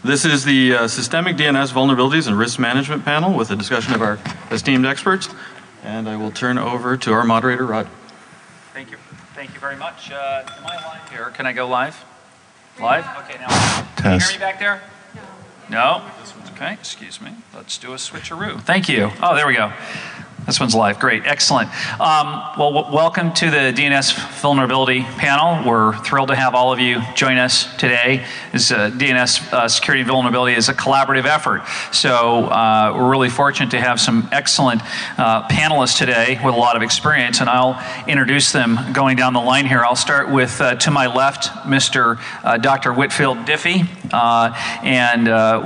This is the Systemic DNS Vulnerabilities and Risk Management panel with a discussion of our esteemed experts. And I will turn over to our moderator, Rod. Thank you. Thank you very much. Am I live here? Can I go live? Live? Okay, now. Can you hear me back there? No? Okay, excuse me. Let's do a switcheroo. Thank you. Oh, there we go. This one's live. Great. Excellent. Well, welcome to the DNS Vulnerability Panel. We're thrilled to have all of you join us today. This DNS Security and Vulnerability is a collaborative effort. So we're really fortunate to have some excellent panelists today with a lot of experience, and I'll introduce them going down the line here. I'll start with, to my left, Mr. Dr. Whitfield Diffie.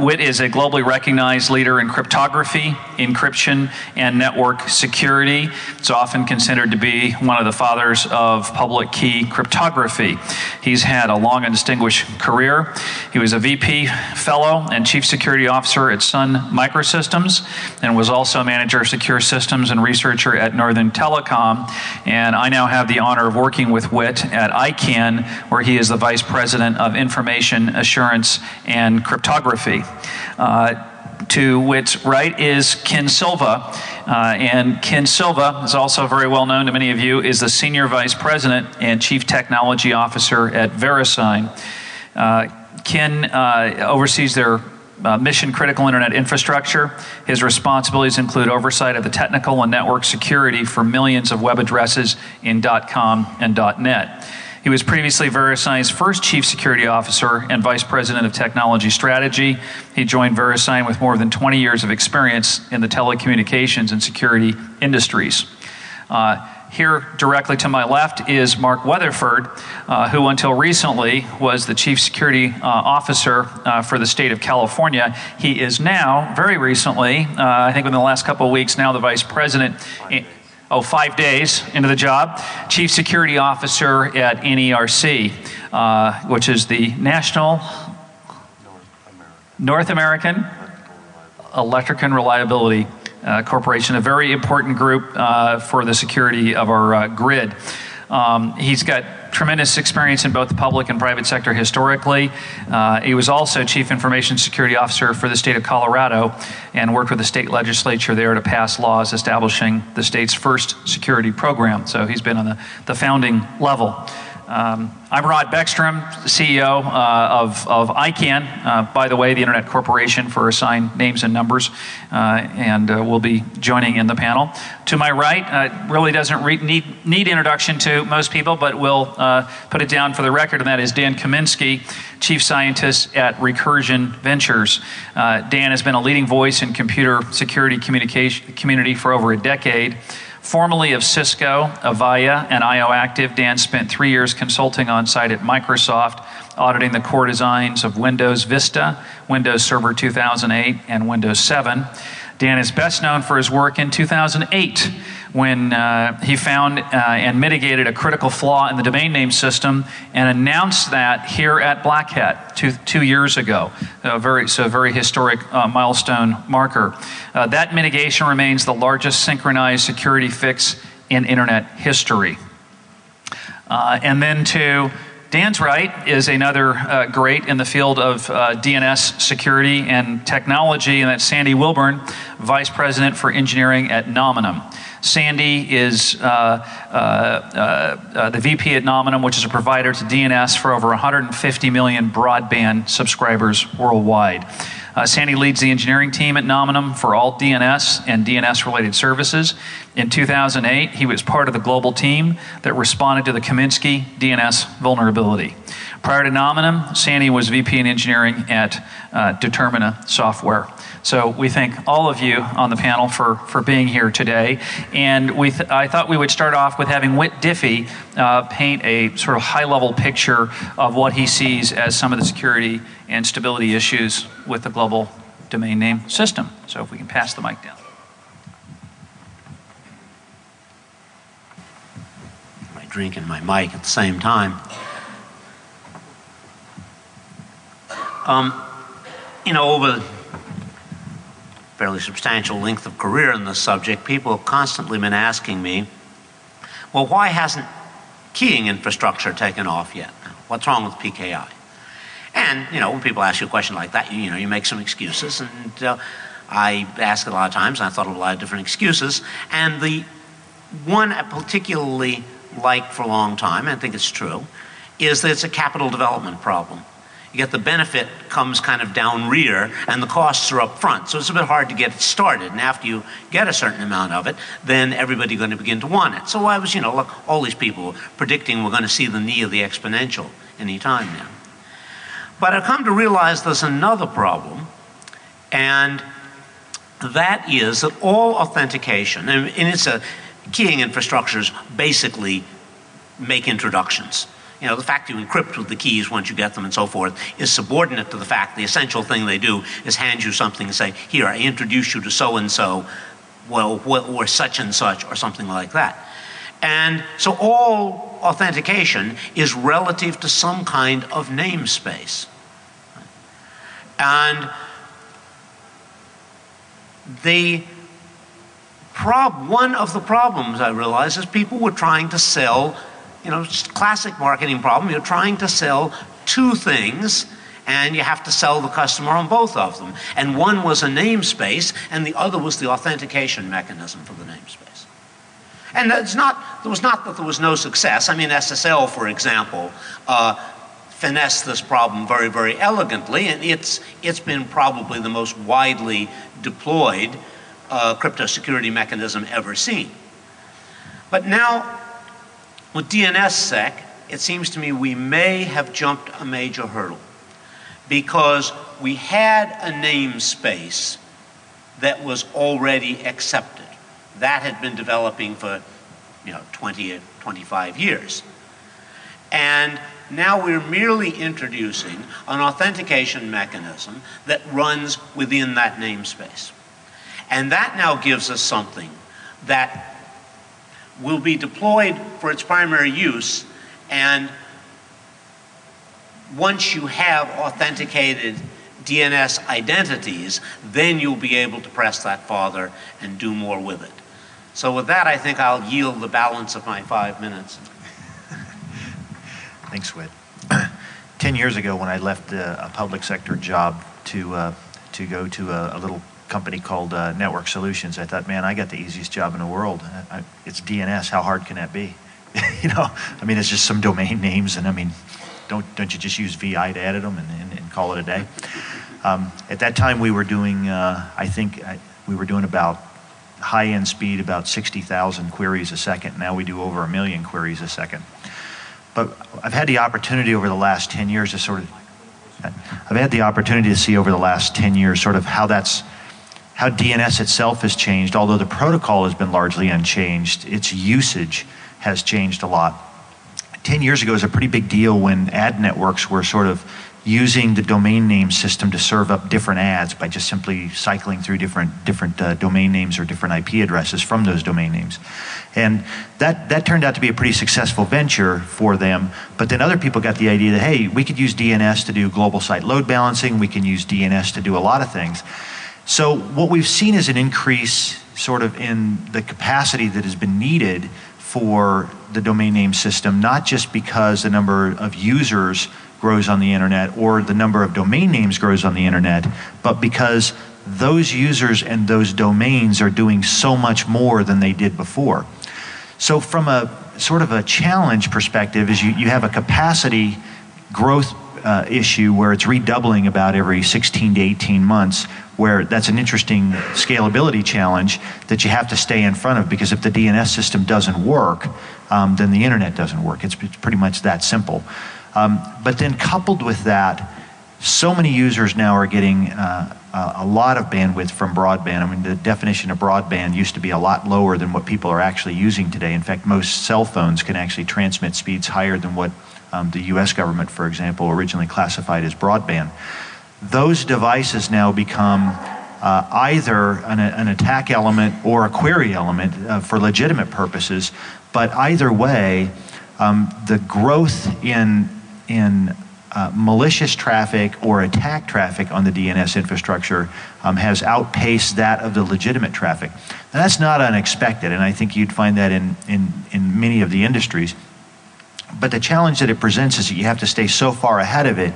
Whit is a globally recognized leader in cryptography, encryption, and network security. It's often considered to be one of the fathers of public key cryptography. He's had a long and distinguished career. He was a VP fellow and Chief Security Officer at Sun Microsystems, and was also a manager of secure systems and researcher at Northern Telecom. And I now have the honor of working with Whit at ICANN, where he is the Vice President of Information Assurance and Cryptography. To Whit's right is Ken Silva, and Ken Silva is also very well known to many of you, is the Senior Vice President and Chief Technology Officer at VeriSign. Ken oversees their mission-critical internet infrastructure. His responsibilities include oversight of the technical and network security for millions of web addresses in .com and .net. He was previously VeriSign's first Chief Security Officer and Vice President of Technology Strategy. He joined VeriSign with more than 20 years of experience in the telecommunications and security industries. Here, directly to my left, is Mark Weatherford, who until recently was the Chief Security Officer for the state of California. He is now, very recently, I think within the last couple of weeks, now the Vice President. 5 days into the job, Chief Security Officer at NERC, which is the National North American Electric and Reliability Corporation, a very important group for the security of our grid. He's got tremendous experience in both the public and private sector historically. He was also Chief Information Security Officer for the state of Colorado and worked with the state legislature there to pass laws establishing the state's first security program. So he's been on the founding level. I'm Rod Beckstrom, CEO of ICANN, by the way, the Internet Corporation for assigned names and numbers, and will be joining in the panel. To my right, really doesn't need introduction to most people, but we'll put it down for the record, and that is Dan Kaminsky, Chief Scientist at Recursion Ventures. Dan has been a leading voice in computer security community for over a decade. Formerly of Cisco, Avaya, and IOActive, Dan spent 3 years consulting on site at Microsoft, auditing the core designs of Windows Vista, Windows Server 2008, and Windows 7. Dan is best known for his work in 2008 when he found and mitigated a critical flaw in the domain name system and announced that here at Black Hat 2 years ago. A very historic milestone marker. That mitigation remains the largest synchronized security fix in Internet history. And then to Dan's right is another great in the field of DNS security and technology, and that's Sandy Wilburn, Vice President for Engineering at Nominum. Sandy is the VP at Nominum, which is a provider to DNS for over 150 million broadband subscribers worldwide. Sandy leads the engineering team at Nominum for all DNS and DNS-related services. In 2008, he was part of the global team that responded to the Kaminsky DNS vulnerability. Prior to Nominum, Sandy was VP in engineering at Determina Software. So we thank all of you on the panel for being here today. And I thought we would start off with having Whit Diffie paint a sort of high-level picture of what he sees as some of the security and stability issues with the global domain name system. So if we can pass the mic down. My drink and my mic at the same time. Over the fairly substantial length of career in this subject, people have constantly been asking me, well, why hasn't keying infrastructure taken off yet? What's wrong with PKI? And And, when people ask you a question like that, you make some excuses. And I ask it a lot of times, and I thought of a lot of different excuses. And the one I particularly liked for a long time, and I think it's true, is that it's a capital development problem. You get the benefit comes kind of down rear, and the costs are up front. So it's a bit hard to get it started. And after you get a certain amount of it, then everybody's going to begin to want it. So I was, look, all these people predicting we're going to see the knee of the exponential any time now. But I've come to realize there's another problem, and that is that all authentication, and it's keying infrastructures basically make introductions. The fact you encrypt with the keys once you get them and so forth is subordinate to the fact the essential thing they do is hand you something and say, here, I introduce you to so-and-so, or such and such, or something like that. And so all authentication is relative to some kind of namespace. And one of the problems I realized is people were trying to sell, just classic marketing problem. You're trying to sell two things, and you have to sell the customer on both of them. And one was a namespace, and the other was the authentication mechanism for the namespace. And it was not that there was no success. I mean, SSL, for example, finessed this problem very, very elegantly, and it's been probably the most widely deployed crypto security mechanism ever seen. But now, with DNSSEC, it seems to me we may have jumped a major hurdle, because we had a namespace that was already accepted. That had been developing for 20 or 25 years. And now we're merely introducing an authentication mechanism that runs within that namespace. And that now gives us something that will be deployed for its primary use, and once you have authenticated DNS identities, then you'll be able to press that farther and do more with it. So with that, I think I'll yield the balance of my 5 minutes. Thanks, Whit. 10 years ago, when I left a public sector job to go to a little company called Network Solutions, I thought, man, I got the easiest job in the world. It's DNS. How hard can that be? It's just some domain names, and don't you just use VI to edit them and call it a day? At that time, we were doing, we were doing about high-end speed, about 60,000 queries a second. Now we do over 1 million queries a second. But I've had the opportunity over the last 10 years to see over the last 10 years sort of how DNS itself has changed. Although the protocol has been largely unchanged, its usage has changed a lot. 10 years ago, it was a pretty big deal when ad networks were sort of using the domain name system to serve up different ads by just simply cycling through different domain names or different IP addresses from those domain names. And that turned out to be a pretty successful venture for them. But then other people got the idea that, hey, we could use DNS to do global site load balancing. We can use DNS to do a lot of things. So what we've seen is an increase sort of in the capacity that has been needed for the domain name system, not just because the number of users grows on the internet or the number of domain names grows on the internet, but because those users and those domains are doing so much more than they did before. So from a sort of a challenge perspective is you have a capacity growth issue where it's redoubling about every 16 to 18 months, where that's an interesting scalability challenge that you have to stay in front of, because if the DNS system doesn't work, then the internet doesn't work. It's pretty much that simple. But then coupled with that, so many users now are getting a lot of bandwidth from broadband. I mean, the definition of broadband used to be a lot lower than what people are actually using today. In fact, most cell phones can actually transmit speeds higher than what the US government, for example, originally classified as broadband. Those devices now become either an attack element or a query element for legitimate purposes, but either way, the growth in malicious traffic or attack traffic on the DNS infrastructure has outpaced that of the legitimate traffic. Now, that's not unexpected, and I think you'd find that in many of the industries. But the challenge that it presents is that you have to stay so far ahead of it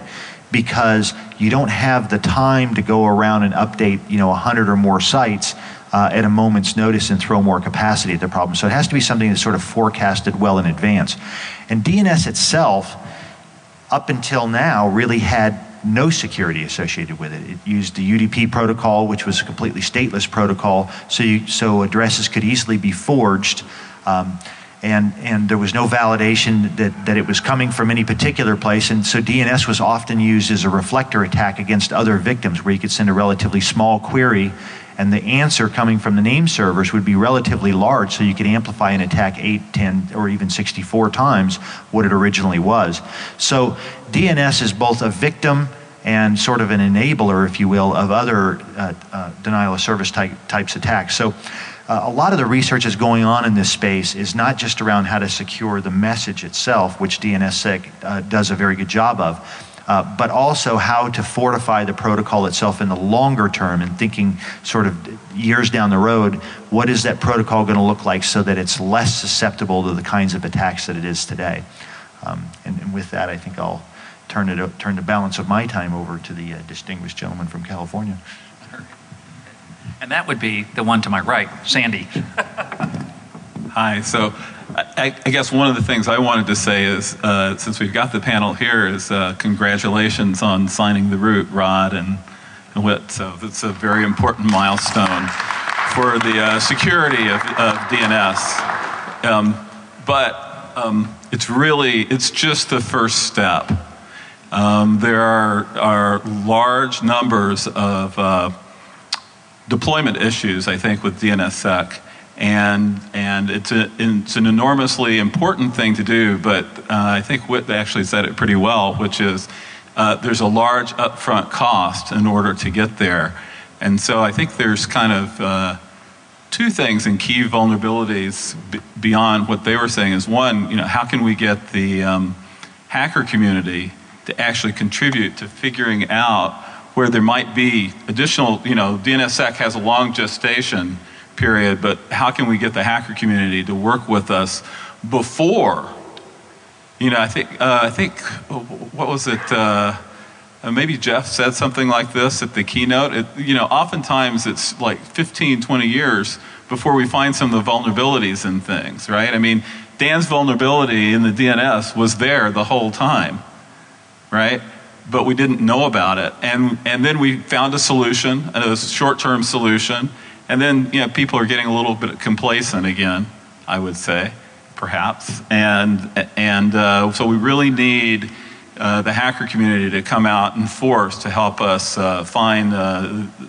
because you don't have the time to go around and update 100 or more sites at a moment's notice and throw more capacity at the problem. So it has to be something that's sort of forecasted well in advance. And DNS itself, up until now, really had no security associated with it. It used the UDP protocol, which was a completely stateless protocol, so addresses could easily be forged, and there was no validation that it was coming from any particular place, and so DNS was often used as a reflector attack against other victims, where you could send a relatively small query, and the answer coming from the name servers would be relatively large, so you could amplify an attack 8, 10, or even 64 times what it originally was. So DNS is both a victim and sort of an enabler, if you will, of other denial of service types attacks. So a lot of the research that's going on in this space is not just around how to secure the message itself, which DNSSEC does a very good job of, but also how to fortify the protocol itself in the longer term, and thinking sort of years down the road, what is that protocol going to look like so that it's less susceptible to the kinds of attacks that it is today. And with that, I think I'll turn the balance of my time over to the distinguished gentleman from California. And that would be the one to my right, Sandy. Hi. So I guess one of the things I wanted to say is, since we've got the panel here, is congratulations on signing the root, Rod and Whit. So that's a very important milestone for the security of DNS. It's just the first step. There are large numbers of deployment issues, I think, with DNSSEC. And it's an enormously important thing to do, but I think Whit actually said it pretty well, which is there's a large upfront cost in order to get there. And so I think there's kind of two things in key vulnerabilities beyond what they were saying. Is one, how can we get the hacker community to actually contribute to figuring out where there might be additional, DNSSEC has a long gestation period, but how can we get the hacker community to work with us before? I think what was it? Maybe Jeff said something like this at the keynote. Oftentimes it's like 15, 20 years before we find some of the vulnerabilities in things, right? I mean, Dan's vulnerability in the DNS was there the whole time, right? But we didn't know about it, and then we found a solution, a short-term solution. And then, people are getting a little bit complacent again, I would say, perhaps. So we really need the hacker community to come out in force to help us find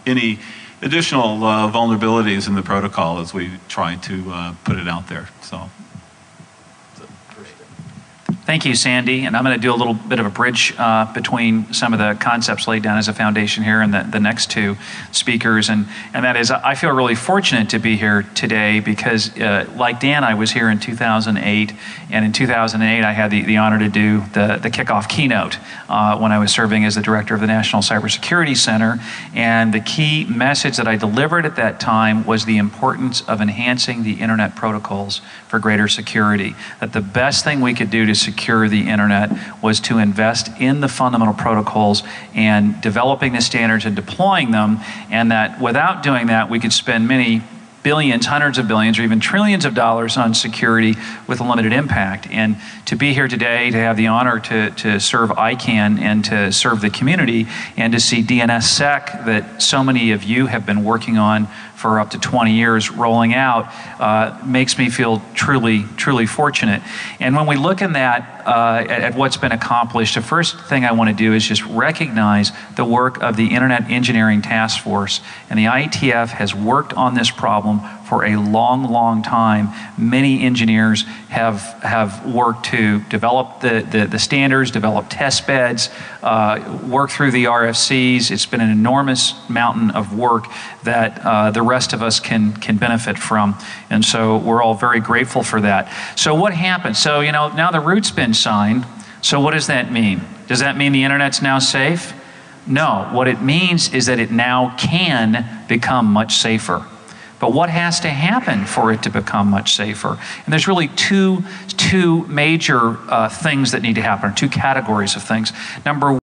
any additional vulnerabilities in the protocol as we try to put it out there. So. Thank you, Sandy. And I'm going to do a little bit of a bridge between some of the concepts laid down as a foundation here and the next two speakers. And that is, I feel really fortunate to be here today because, like Dan, I was here in 2008. And in 2008, I had the honor to do the kickoff keynote when I was serving as the director of the National Cybersecurity Center. And the key message that I delivered at that time was the importance of enhancing the internet protocols for greater security. That the best thing we could do to secure the internet was to invest in the fundamental protocols and developing the standards and deploying them, and that without doing that, we could spend many billions, hundreds of billions, or even trillions of dollars on security with a limited impact. And to be here today, to have the honor to serve ICANN and to serve the community, and to see DNSSEC that so many of you have been working on for up to 20 years rolling out, makes me feel truly, truly fortunate. And when we look in that, at what's been accomplished, the first thing I want to do is just recognize the work of the Internet Engineering Task Force. And the IETF has worked on this problem for a long, long time. Many engineers have worked to develop the standards, develop test beds, work through the RFCs. It's been an enormous mountain of work that the rest of us can benefit from. And so we're all very grateful for that. So what happened? So, now the root's been signed. So what does that mean? Does that mean the internet's now safe? No. What it means is that it now can become much safer. But what has to happen for it to become much safer? And there's really two major things that need to happen, two categories of things. Number